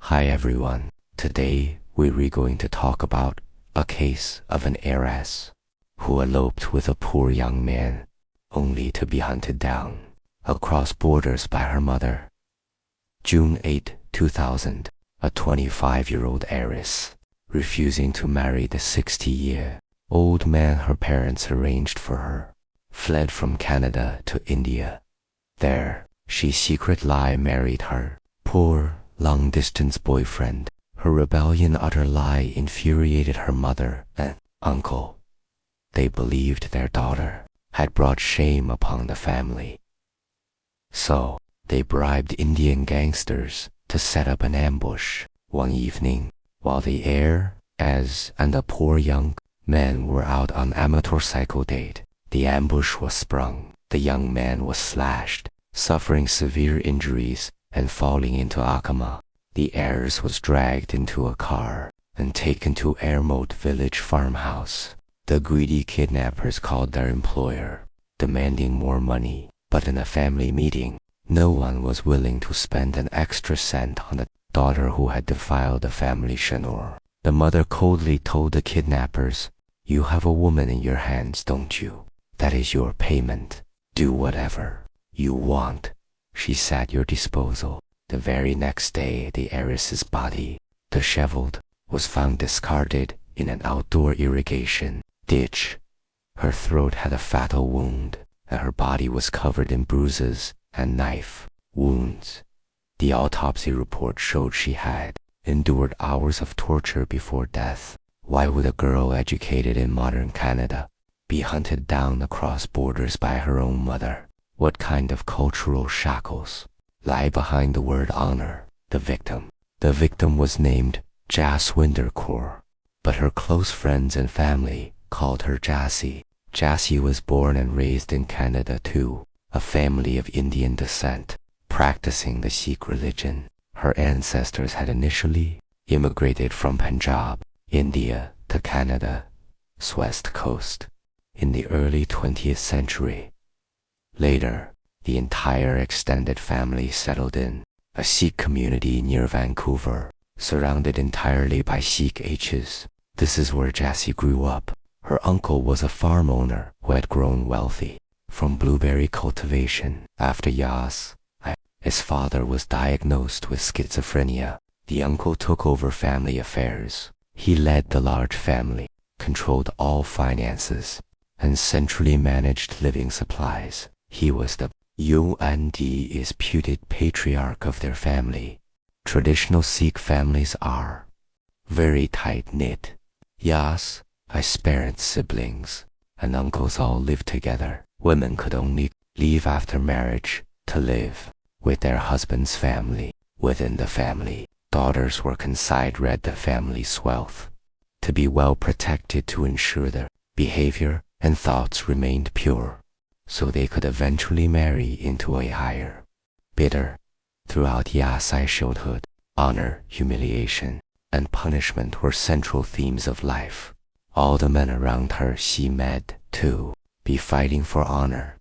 Hi everyone. Today we're going to talk about a case of an heiress who eloped with a poor young man only to be hunted down across borders by her mother. June 8, 2000, a 25-year-old heiress refusing to marry the 60-year-old man her parents arranged for her, fled from Canada to India. There, she secretly married her poor, long-distance boyfriend. Her rebellion utterly infuriated her mother and uncle. They believed their daughter had brought shame upon the family. So, they bribed Indian gangsters to set up an ambush one evening while the heiress and the poor young man were out on amateur cycle date. The ambush was sprung. The young man was slashed, suffering severe injuries and falling into a coma. The heiress was dragged into a car and taken to Airmote Village farmhouse. The greedy kidnappers called their employer, demanding more money, but in a family meeting, no one was willing to spend an extra cent on the daughter who had defiled the family schnorr. The mother coldly told the kidnappers, "You have a woman in your hands, don't you? That is your payment. Do whatever you want. She's at your disposal." The very next day, the heiress's body, disheveled, was found discarded in an outdoor irrigation ditch. Her throat had a fatal wound, and her body was covered in bruises and knife wounds. The autopsy report showed she had endured hours of torture before death. Why would a girl educated in modern Canada be hunted down across borders by her own mother? What kind of cultural shackles lie behind the word honor? The victim was named Jaswinder Kaur, but her close friends and family called her Jassi. Jassi was born and raised in Canada too, a family of Indian descent, practicing the Sikh religion. Her ancestors had initially immigrated from Punjab, India, to Canada's west coast in the early 20th century. Later, the entire extended family settled in a Sikh community near Vancouver, surrounded entirely by Sikh H's. This is where Jassi grew up. Her uncle was a farm owner who had grown wealthy from blueberry cultivation. After his father was diagnosed with schizophrenia, the uncle took over family affairs. He led the large family, controlled all finances, and centrally managed living supplies. He was the undisputed patriarch of their family. Traditional Sikh families are very tight-knit. His parents, siblings, and uncles all lived together. Women could only leave after marriage to live with their husband's family. Within the family, daughters were considered the family's wealth, to be well protected to ensure their behavior and thoughts remained pure, so they could eventually marry into a higher bidder. Throughout Yasi's childhood, honor, humiliation, and punishment were central themes of life. All the men around her she met to be fighting for honor.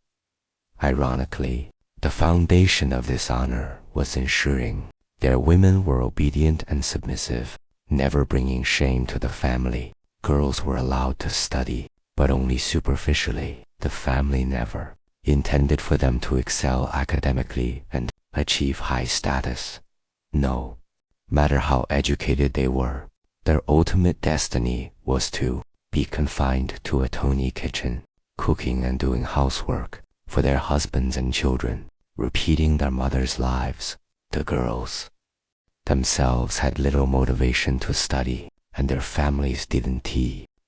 Ironically, the foundation of this honor was ensuring their women were obedient and submissive, never bringing shame to the family. Girls were allowed to study, but only superficially. The family never intended for them to excel academically and achieve high status. No matter how educated they were, their ultimate destiny was to be confined to a tiny kitchen, cooking and doing housework for their husbands and children, repeating their mothers' lives. The girls themselves had little motivation to study, and their families didn't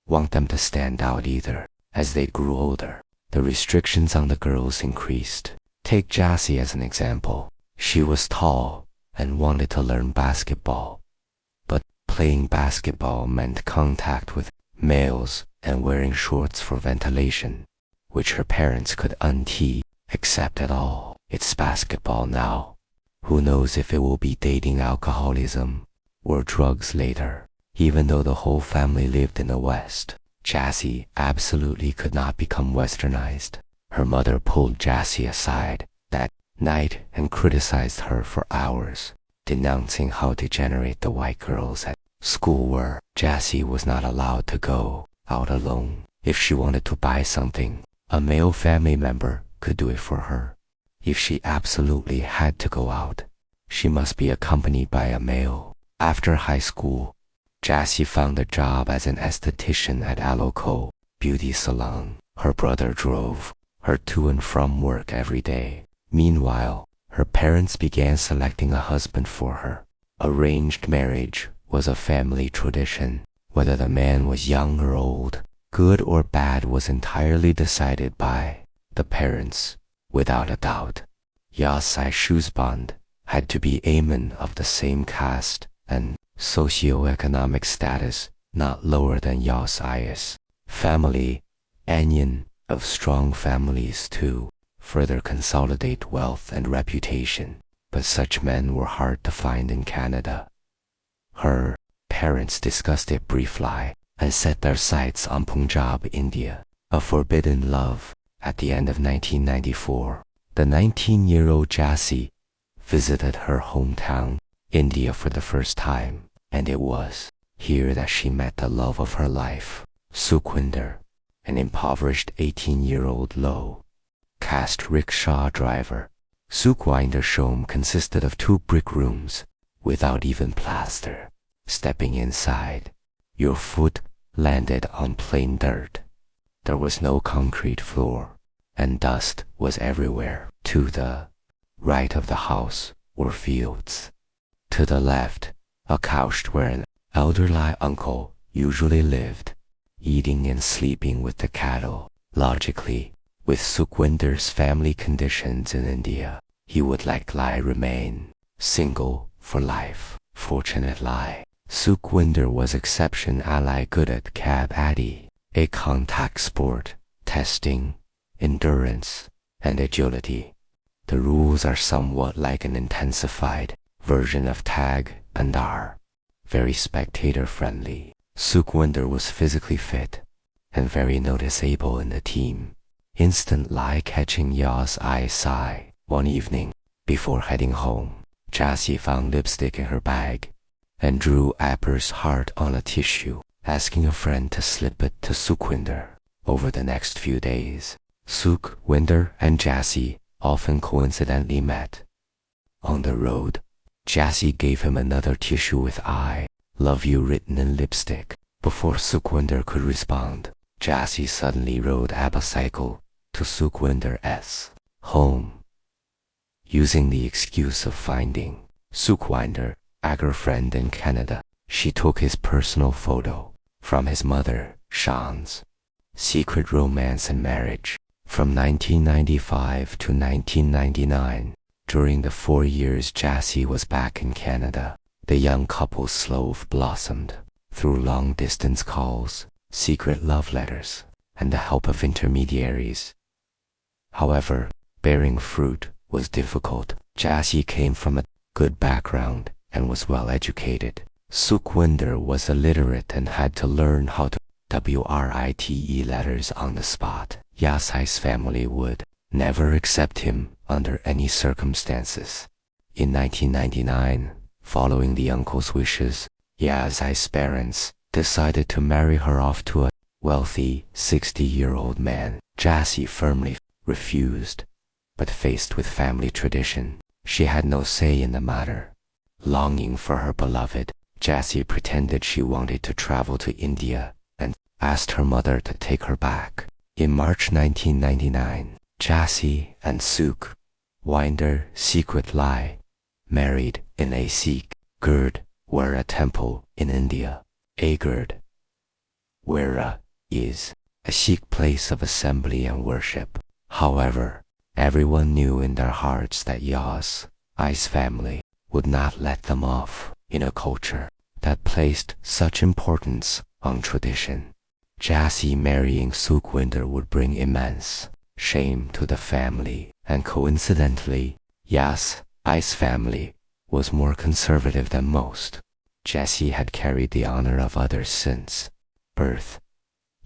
want them to stand out either. As they grew older, the restrictions on the girls increased. Take Jassi as an example. She was tall and wanted to learn basketball, but playing basketball meant contact with males and wearing shorts for ventilation, which her parents could accept at all. It's basketball now. Who knows if it will be dating, alcoholism, or drugs later. Even though the whole family lived in the West, Jassi absolutely could not become westernized. Her mother pulled Jassi aside that night and criticized her for hours, denouncing how degenerate the white girls at school were. Jessie was not allowed to go out alone. If she wanted to buy something, a male family member could do it for her. If she absolutely had to go out, she must be accompanied by a male. After high school, Jessie found a job as an esthetician at Aloco Beauty Salon. Her brother drove her to and from work every day. Meanwhile, her parents began selecting a husband for her. Arranged marriage was a family tradition. Whether the man was young or old, good or bad was entirely decided by the parents, without a doubt. Yasai Shusband had to be a man of the same caste and socioeconomic status not lower than Yasai's family, Anyan of strong families to further consolidate wealth and reputation, but such men were hard to find in Canada. Her parents discussed it briefly and set their sights on Punjab, India, a forbidden love. At the end of 1994, the 19-year-old Jessie visited her hometown, India, for the first time, and it was here that she met the love of her life, Sukhwinder, an impoverished 18-year-old low-caste rickshaw driver. Sukhwinder's home consisted of 2 brick rooms without even plaster. Stepping inside, your foot landed on plain dirt. There was no concrete floor, and dust was everywhere. To the right of the house were fields. To the left, a couch where an elderly uncle usually lived, eating and sleeping with the cattle. Logically, with Sukhwinder's family conditions in India, he would likely remain single for life. Fortunately, Sukhwinder was exceptionally good at Kabaddi, a contact sport, testing endurance and agility. The rules are somewhat like an intensified version of tag and are very spectator-friendly. Sukhwinder was physically fit and very noticeable in the team, instantly catching Ya's eye. One evening, before heading home, Jessie found lipstick in her bag and drew Apper's heart on a tissue, asking a friend to slip it to Sukhwinder. Over the next few days, Sukhwinder and Jessie often coincidentally met on the road. Jessie gave him another tissue with "I love you" written in lipstick. Before Sukhwinder could respond, Jessie suddenly rode a bicycle to Sukhwinder's home. Using the excuse of finding Sukhwinder, a girlfriend in Canada, she took his personal photo from his mother, Sean's secret romance and marriage. From 1995 to 1999, during the 4 years Jessie was back in Canada, the young couple's slow blossomed through long-distance calls, secret love letters, and the help of intermediaries. However, bearing fruit was difficult. Jessie came from a good background and was well educated. Sukhwinder was illiterate and had to learn how to write letters on the spot. Yasai's family would never accept him under any circumstances. In 1999, following the uncle's wishes, Yasai's parents decided to marry her off to a wealthy 60-year-old man. Jessie firmly refused, but faced with family tradition, she had no say in the matter. Longing for her beloved, Jessie pretended she wanted to travel to India and asked her mother to take her back. In March 1999, Jessie and Sukhwinder secretly married in a Sikh Gurdwara temple in India. A Gurdwara is a Sikh place of assembly and worship. However, everyone knew in their hearts that Yasai's family would not let them off in a culture that placed such importance on tradition. Jessie marrying Sukhwinder would bring immense shame to the family, and coincidentally, Yasai's family was more conservative than most. Jessie had carried the honor of others since birth.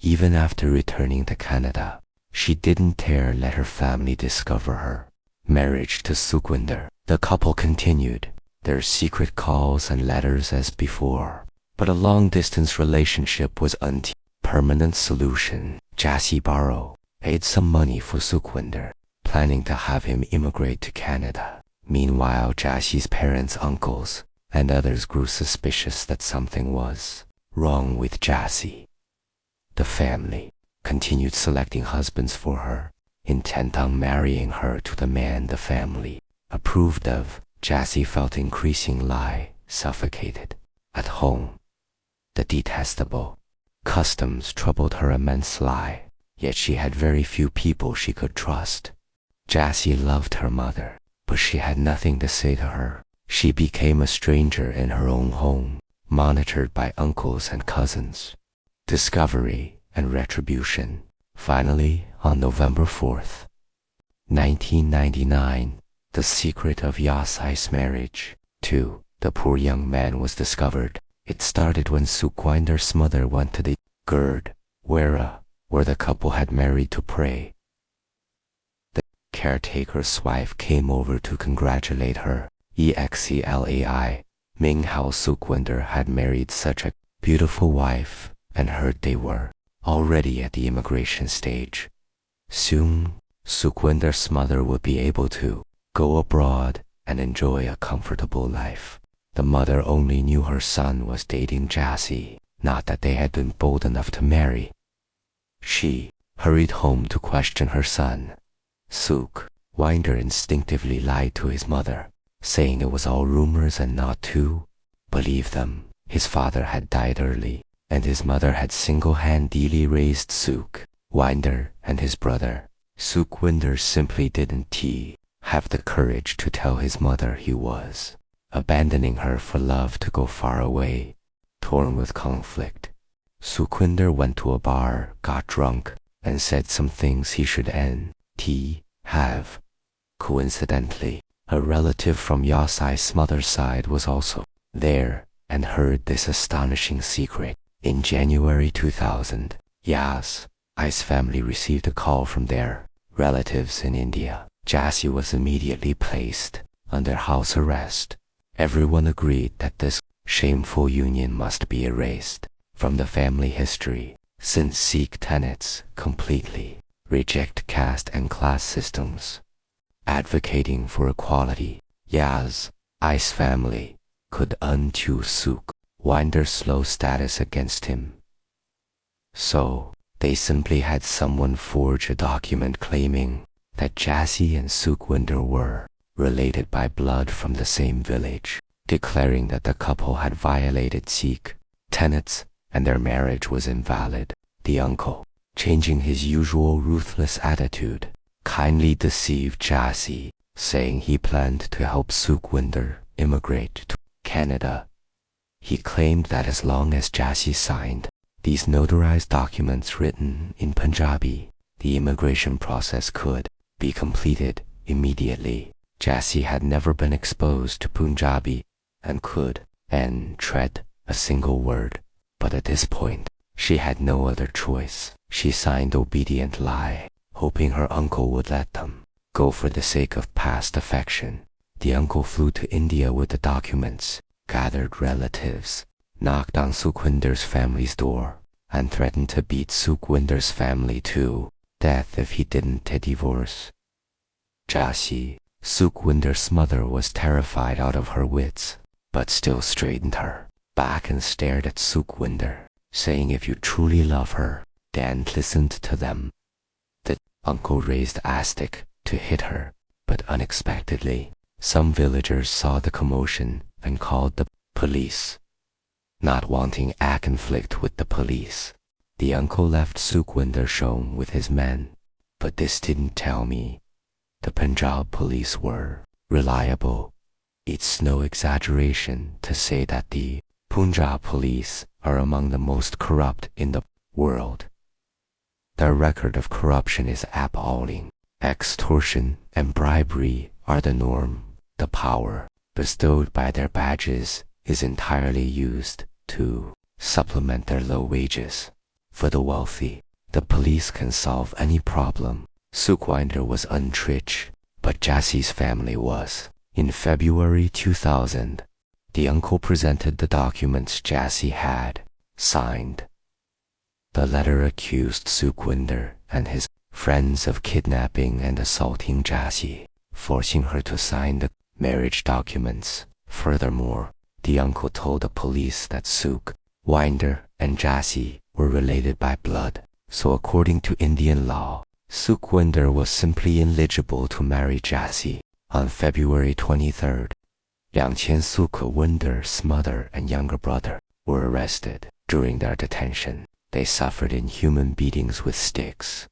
Even after returning to Canada, she didn't dare let her family discover her marriage to Sukhwinder. The couple continued Their secret calls and letters as before. But a long-distance relationship was until permanent solution. Jassy paid some money for Sukhwinder, planning to have him immigrate to Canada. Meanwhile, Jassy's parents, uncles, and others grew suspicious that something was wrong with Jassy. The family continued selecting husbands for her, intent on marrying her to the man the family approved of. Jassy felt increasingly suffocated. At home, the detestable customs troubled her immensely, yet she had very few people she could trust. Jassy loved her mother, but she had nothing to say to her. She became a stranger in her own home, monitored by uncles and cousins. Discovery and retribution. Finally, on November 4th, 1999, the secret of Yassai's marriage to the poor young man was discovered. It started when Sukhwinder's mother went to the Gurdwara, where the couple had married to pray. The caretaker's wife came over to congratulate her. Exlai, Ming how Sukhwinder had married such a beautiful wife, and heard they were already at the immigration stage. Soon, Sukhwinder's mother would be able to go abroad and enjoy a comfortable life. The mother only knew her son was dating Jassy, not that they had been bold enough to marry. She hurried home to question her son. Sukhwinder instinctively lied to his mother, saying it was all rumors and not to believe them. His father had died early, and his mother had single-handedly raised Sukhwinder and his brother. Sukhwinder simply didn't have the courage to tell his mother he was abandoning her for love to go far away. Torn with conflict, Sukhwinder went to a bar, got drunk, and said some things he should have. Coincidentally, a relative from Yassai's mother's side was also there and heard this astonishing secret. In January 2000, Yassai's family received a call from their relatives in India. Jassy was immediately placed under house arrest. Everyone agreed that this shameful union must be erased from the family history, since Sikh tenets completely reject caste and class systems. Advocating for equality, Yassai's family could undo Sukhwinder's low status against him. So, they simply had someone forge a document claiming that Jassy and Sukhwinder were related by blood from the same village, declaring that the couple had violated Sikh tenets and their marriage was invalid. The uncle, changing his usual ruthless attitude, kindly deceived Jassy, saying he planned to help Sukhwinder immigrate to Canada. He claimed that as long as Jassy signed these notarized documents written in Punjabi, the immigration process could be completed immediately. Jassy had never been exposed to Punjabi and tread a single word, but at this point, she had no other choice. She signed obediently, hoping her uncle would let them go for the sake of past affection. The uncle flew to India with the documents, gathered relatives, knocked on Sukhwinder's family's door, and threatened to beat Sukhwinder's family to death if he didn't divorce. Jassy, Sukhwinder's mother, was terrified out of her wits, but still straightened her back and stared at Sukhwinder, saying if you truly love her, then listen to them. The uncle raised Astic to hit her, but unexpectedly, some villagers saw the commotion and called the police. Not wanting a conflict with the police, the uncle left Sukhwinder's home with his men, but this didn't tell me the Punjab police were reliable. It's no exaggeration to say that the Punjab police are among the most corrupt in the world. Their record of corruption is appalling. Extortion and bribery are the norm. The power bestowed by their badges is entirely used to supplement their low wages. For the wealthy, the police can solve any problem. Sukhwinder was unrich, but Jassy's family was. In February 2000, the uncle presented the documents Jassy had signed. The letter accused Sukhwinder and his friends of kidnapping and assaulting Jassy, forcing her to sign the marriage documents. Furthermore, the uncle told the police that Sukhwinder and Jassy were related by blood, so according to Indian law, Sukhwinder was simply ineligible to marry Jassy. On February 23rd, Liang Qian Sukhwinder's mother and younger brother were arrested. During their detention, they suffered inhuman beatings with sticks.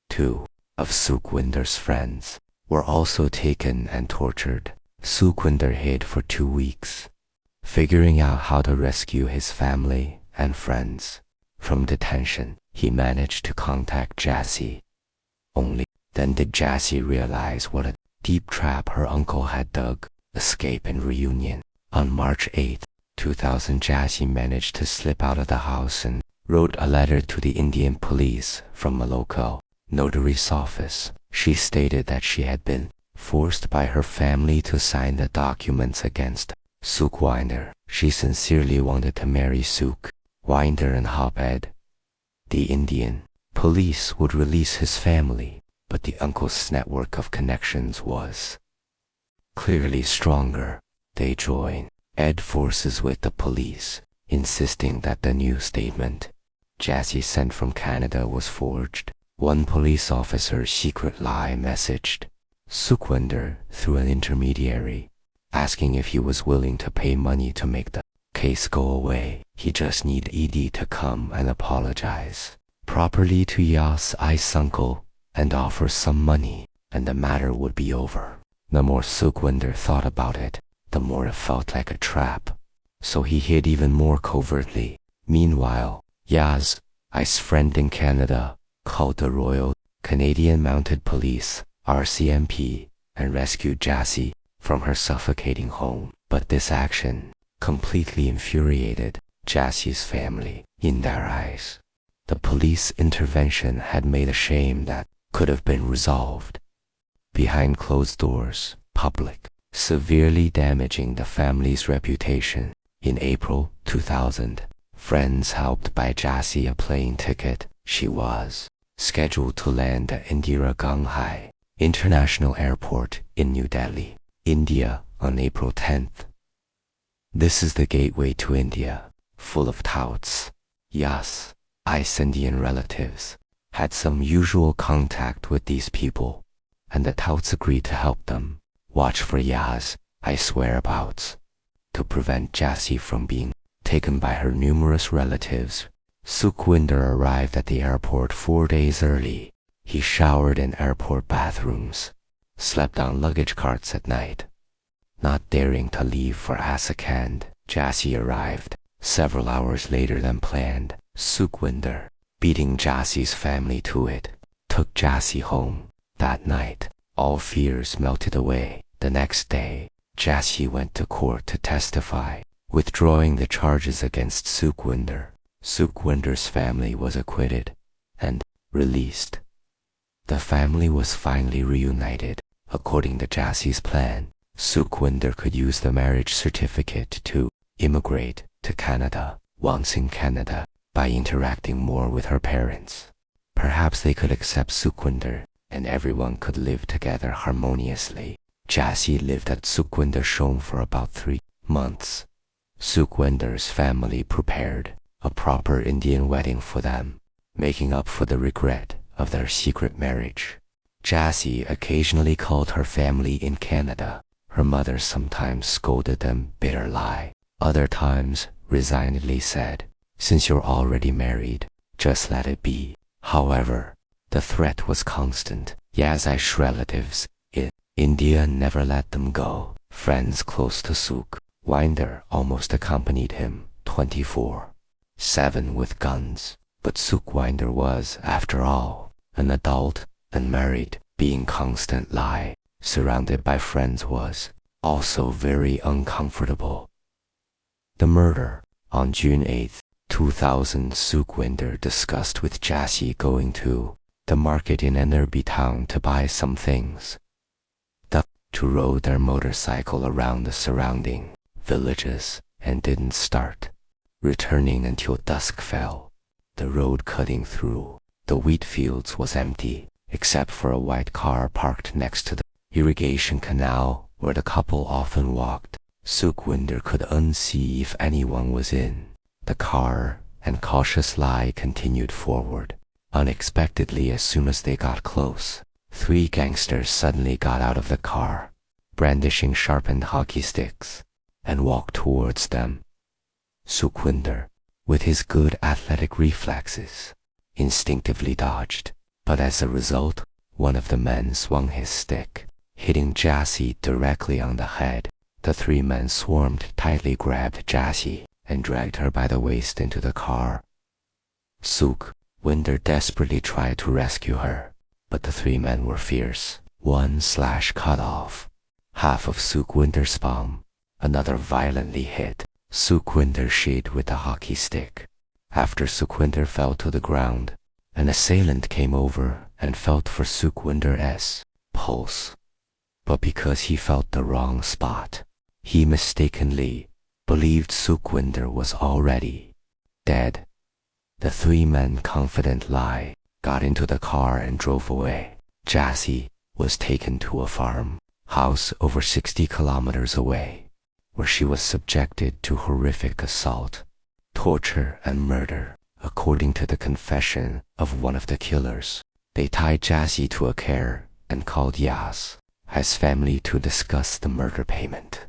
2 of Sukhwinder's friends were also taken and tortured. Sukhwinder hid for 2 weeks, figuring out how to rescue his family and friends. From detention, he managed to contact Jassy. Only then did Jassy realize what a deep trap her uncle had dug. Escape and reunion. On March 8, 2000, Jassy managed to slip out of the house and wrote a letter to the Indian police from a local notary's office. She stated that she had been forced by her family to sign the documents against Sukhwinder. She sincerely wanted to marry Sukhwinder and hoped the Indian police would release his family, but the uncle's network of connections was clearly stronger. They joined forces with the police, insisting that the new statement Jassy sent from Canada was forged. One police officer's secret lie messaged Sukhwinder through an intermediary, asking if he was willing to pay money to make the case go away. He just needed ED to come and apologize properly to Jass's uncle and offer some money, and the matter would be over. The more Sukhwinder thought about it, the more it felt like a trap, so he hid even more covertly. Meanwhile, Jass's friend in Canada called the Royal Canadian Mounted Police, RCMP, and rescued Jassy from her suffocating home. But this action completely infuriated Jassy's family. In their eyes, the police intervention had made a shame that could have been resolved behind closed doors, public, severely damaging the family's reputation. In April 2000, friends helped buy Jassy a plane ticket. She was scheduled to land at Indira Gandhi International Airport in New Delhi, India, on April 10th. This is the gateway to India, full of touts. Jass's Indian relatives had some usual contact with these people, and the touts agreed to help them watch for Jass's whereabouts to prevent Jassy from being taken by her numerous relatives. Sukhwinder arrived at the airport 4 days early. He showered in airport bathrooms, slept on luggage carts at night, not daring to leave for Assakand. Jassy arrived several hours later than planned. Sukhwinder, beating Jassy's family to it, took Jassy home. That night, all fears melted away. The next day, Jassy went to court to testify, withdrawing the charges against Sukhwinder. Sukhwinder's family was acquitted and released. The family was finally reunited. According to Jassy's plan, Sukhwinder could use the marriage certificate to immigrate to Canada. Once in Canada, by interacting more with her parents, perhaps they could accept Sukhwinder and everyone could live together harmoniously. Jassy lived at Sukhwinder's home for about 3 months. Sukhwinder's family prepared a proper Indian wedding for them, making up for the regret of their secret marriage. Jassy occasionally called her family in Canada. Her mother sometimes scolded them bitterly. Other times, resignedly said, "Since you're already married, just let it be." However, the threat was constant. Jass's relatives in India never let them go. Friends close to Sukhwinder almost accompanied him 24/7 with guns. But Sukhwinder was, after all, an adult, unmarried. Being constantly surrounded by friends was also very uncomfortable. The murder. On June 8, 2000, Sukhwinder discussed with Jassy going to the market in Enerby town to buy some things. The to rode their motorcycle around the surrounding villages and didn't start returning until dusk fell. The road cutting through the wheat fields was empty, except for a white car parked next to the irrigation canal where the couple often walked. Sukhwinder could unsee if anyone was in the car, and cautious Lai continued forward. Unexpectedly, as soon as they got close, 3 gangsters suddenly got out of the car, brandishing sharpened hockey sticks, and walked towards them. Sukhwinder, with his good athletic reflexes, instinctively dodged, but as a result, one of the men swung his stick, hitting Jassi directly on the head. The 3 men swarmed, tightly grabbed Jassi, and dragged her by the waist into the car. Sukhwinder desperately tried to rescue her, but the 3 men were fierce. One slash cut off half of Sukhwinder's palm, another violently hit Sukhwinder sheath with a hockey stick. After Sukhwinder fell to the ground, an assailant came over and felt for Sukhwinder's pulse. But because he felt the wrong spot, he mistakenly believed Sukhwinder was already dead. The 3 men, confident Lai, got into the car and drove away. Jassi was taken to a farmhouse over 60 kilometers away, where she was subjected to horrific assault, torture, and murder. According to the confession of one of the killers, they tied Jassi to a chair and called Yas's family to discuss the murder payment.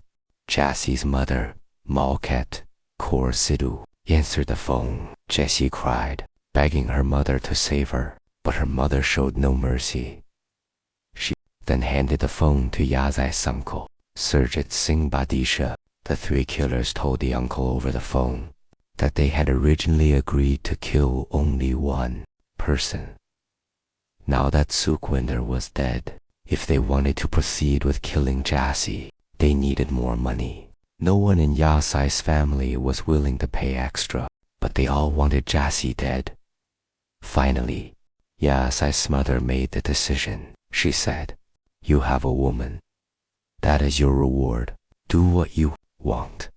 Jassi's mother, Malkat Kaur Sidhu, answered the phone. Jassi cried, begging her mother to save her, but her mother showed no mercy. She then handed the phone to Yas's uncle, Surjit Singh Badisha. The 3 killers told the uncle over the phone that they had originally agreed to kill only one person. Now that Sukhwinder was dead, if they wanted to proceed with killing Jassi, they needed more money. No one in Yas's family was willing to pay extra, but they all wanted Jassi dead. Finally, Yas's mother made the decision. She said, "You have a woman. That is your reward. Do what you want."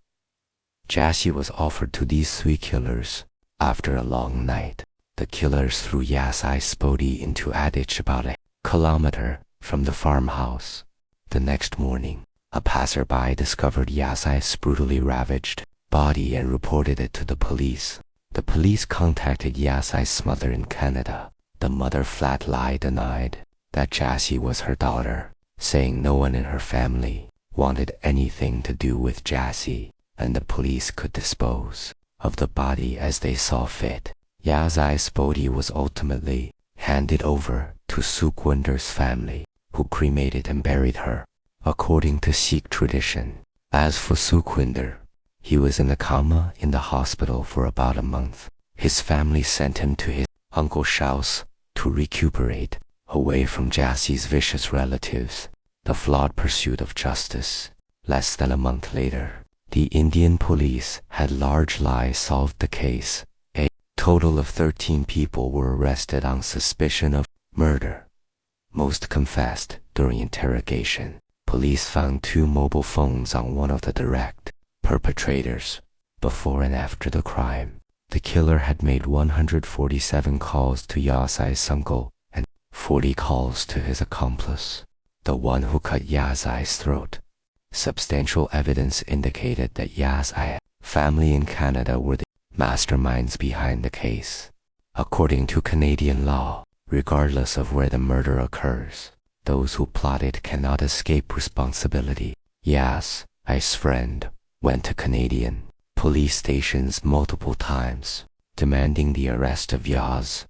Jassi was offered to these 3 killers. After a long night, the killers threw Yas's body into a ditch about a kilometer from the farmhouse. The next morning, a passerby discovered Yas's brutally ravaged body and reported it to the police. The police contacted Yas's mother in Canada. The mother flat-lie denied that Jassi was her daughter, saying no one in her family wanted anything to do with Jassi, and the police could dispose of the body as they saw fit. Yas's body was ultimately handed over to Sukhwinder's family, who cremated and buried her, according to Sikh tradition. As for Sukhwinder, he was in a coma in the hospital for about a month. His family sent him to his uncle's house to recuperate, away from Jassi's vicious relatives. The flawed pursuit of justice. Less than a month later, the Indian police had largely solved the case. A total of 13 people were arrested on suspicion of murder. Most confessed during interrogation. Police found 2 mobile phones on one of the direct perpetrators. Before and after the crime, the killer had made 147 calls to Yas's uncle and 40 calls to his accomplice, the one who cut Yas's throat. Substantial evidence indicated that Yas's family in Canada were the masterminds behind the case. According to Canadian law, regardless of where the murder occurs, those who plotted cannot escape responsibility. Yas's friend went to Canadian police stations multiple times, demanding the arrest of Yas's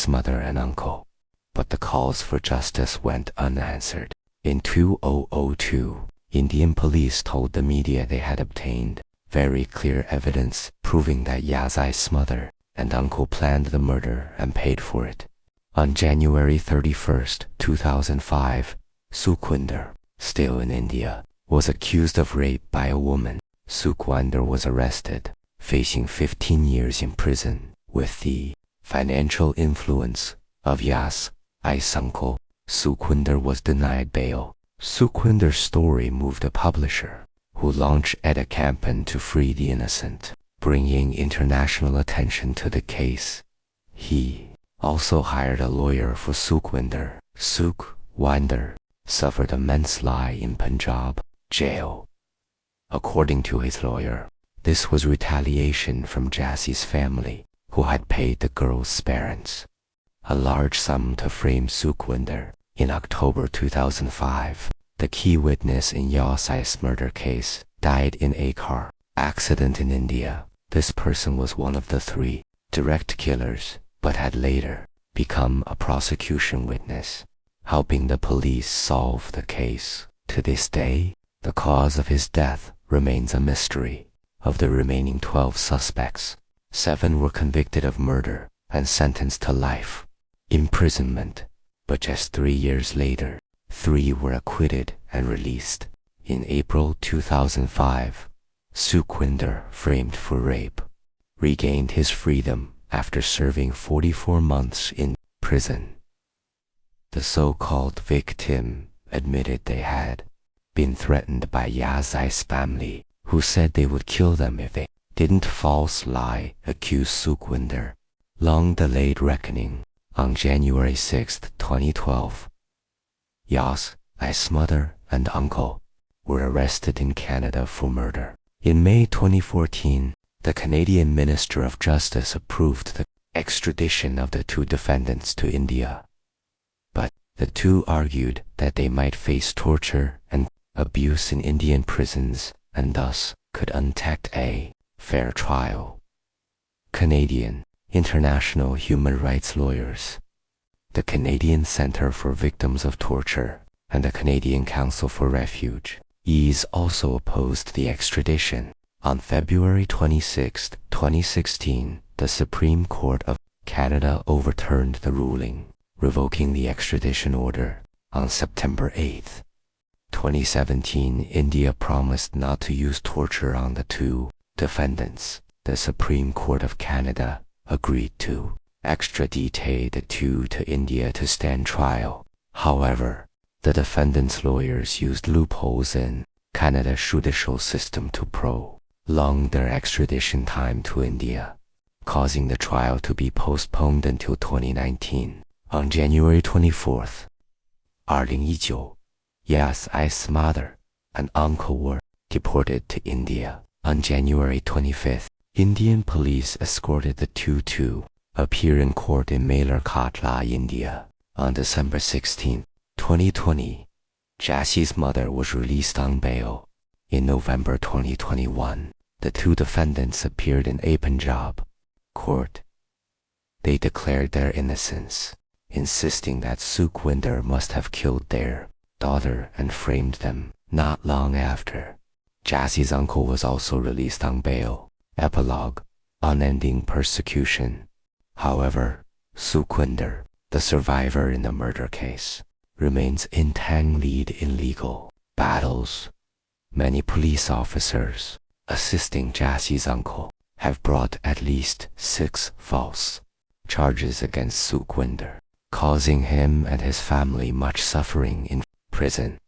mother and uncle, but the calls for justice went unanswered. In 2002, Indian police told the media they had obtained very clear evidence proving that Yas's mother and uncle planned the murder and paid for it. On January 31, 2005, Sukhwinder, still in India, was accused of rape by a woman. Sukhwinder was arrested, facing 15 years in prison. With the financial influence of Yas's uncle, Sukhwinder was denied bail. Sukhwinder's story moved a publisher, who launched a campaign to free the innocent, bringing international attention to the case. He also hired a lawyer for Sukhwinder. Sukhwinder suffered a manslaughter in Punjab jail. According to his lawyer, this was retaliation from Jassie's family, who had paid the girl's parents a large sum to frame Sukhwinder. In October 2005, the key witness in Yasai's murder case died in a car accident in India. This person was one of the 3 direct killers, but had later become a prosecution witness, helping the police solve the case. To this day, the cause of his death remains a mystery. Of the remaining 12 suspects, 7 were convicted of murder and sentenced to life imprisonment, but just 3 years later, 3 were acquitted and released. In April 2005, Sukhwinder, framed for rape, regained his freedom after serving 44 months in prison. The so-called victim admitted they had been threatened by Yasai's family, who said they would kill them if they didn't falsely accuse Sukhwinder. Long-delayed reckoning. On January 6, 2012, Yasai's mother and uncle were arrested in Canada for murder. In May 2014, the Canadian Minister of Justice approved the extradition of the 2 defendants to India. But the 2 argued that they might face torture and abuse in Indian prisons and thus could untact a fair trial. Canadian International Human Rights Lawyers, the Canadian Centre for Victims of Torture, and the Canadian Council for Refugees also opposed the extradition. On February 26, 2016, the Supreme Court of Canada overturned the ruling, revoking the extradition order. On September 8, 2017, India promised not to use torture on the 2 defendants. The Supreme Court of Canada agreed to extradite the 2 to India to stand trial. However, the defendants' lawyers used loopholes in Canada's judicial system to prolong their extradition time to India, causing the trial to be postponed until 2019. On January 24, 2019, Yasai's mother and uncle were deported to India. On January 25th, Indian police escorted the 2 to appear in court in Malarkotla, India. On December 16, 2020, Jassie's mother was released on bail. In November 2021, the 2 defendants appeared in a Punjab court. They declared their innocence, insisting that Sukhwinder must have killed their daughter and framed them. Not long after, Jassie's uncle was also released on bail. Epilogue: unending persecution. However, Sukhwinder, the survivor in the murder case, remains entangled in legal battles. Many police officers assisting Jassie's uncle have brought at least 6 false charges against Sukhwinder, causing him and his family much suffering in prison.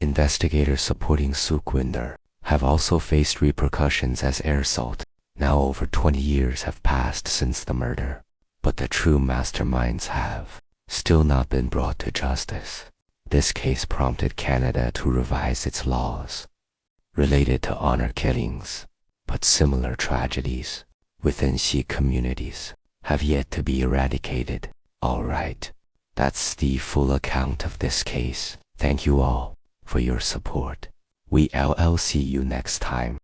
Investigators supporting Sukhwinder have also faced repercussions as air assault. Now over 20 years have passed since the murder, but the true masterminds have still not been brought to justice. This case prompted Canada to revise its laws related to honor killings, but similar tragedies within Sikh communities have yet to be eradicated. Alright, that's the full account of this case. Thank you all for your support. We'll see you next time.